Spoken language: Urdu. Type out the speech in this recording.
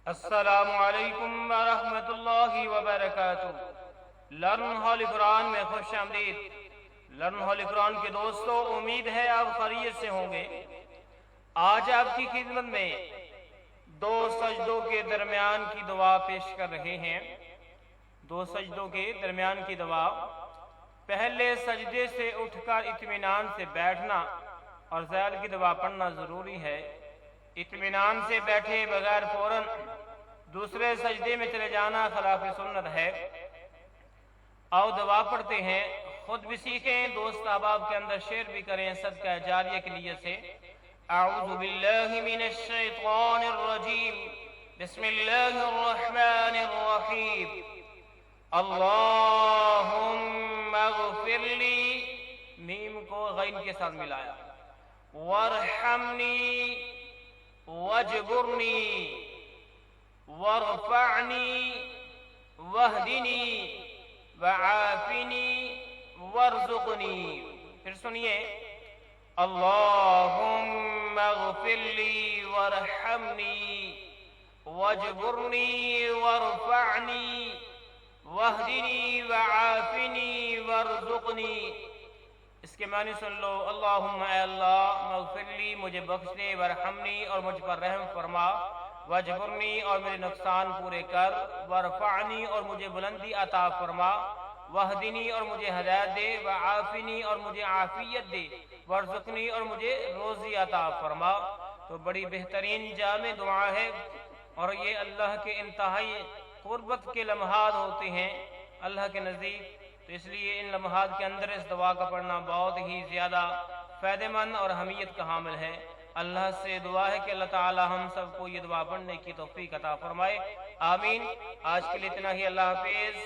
السلام علیکم ورحمۃ اللہ وبرکاتہ۔ لرن ہولی قرآن میں خوش آمدید۔ لرن ہولی قرآن کے دوستو، امید ہے آپ خیریت سے ہوں گے۔ آج آپ کی خدمت میں دو سجدوں کے درمیان کی دعا پیش کر رہے ہیں۔ دو سجدوں کے درمیان کی دعا۔ پہلے سجدے سے اٹھ کر اطمینان سے بیٹھنا اور ذیل کی دعا پڑھنا ضروری ہے۔ اطمینان سے بیٹھے بغیر فوراً دوسرے سجدے میں چلے جانا خلاف سنت ہے۔ آؤ دعا پڑھتے ہیں، خود بھی سیکھیں، دوست احباب کے اندر شیئر بھی کریں صدقہ جاریہ کے لیے سے۔ اعوذ باللہ من الشیطان الرجیم، بسم اللہ الرحمن الرحیم۔ اللہم اغفر لی، میم کو غین کے ساتھ ملایا، وارحمنی واجبرنی وارفعنی واہدنی وعافنی وارزقنی۔ پھر سنیے، اللہم اغفر لی وارحمنی واجبرنی وارفعنی واہدنی وعافنی وارزقنی۔ اس کے معنی سن لو، اللہم اے اللہ، مغفر لی مجھے بخش دے، ورحمنی اور مجھ پر رحم فرما، واجبرنی اور میرے نقصان پورے کر، وارفعنی اور مجھے بلندی عطا فرما، واہدنی اور مجھے ہدایت دے، وعافنی اور مجھے عافیت دے، وارزقنی اور مجھے روزی عطا فرما۔ تو بڑی بہترین جامع دعا ہے، اور یہ اللہ کے انتہائی قربت کے لمحات ہوتے ہیں اللہ کے نزدیک، تو اس لیے ان لمحات کے اندر اس دعا کا پڑھنا بہت ہی زیادہ فائدہ مند اور اہمیت کا حامل ہے۔ اللہ سے دعا ہے کہ اللہ تعالی ہم سب کو یہ دعا پڑھنے کی توفیق عطا فرمائے، آمین۔ آج کے لیے اتنا ہی، اللہ حافظ۔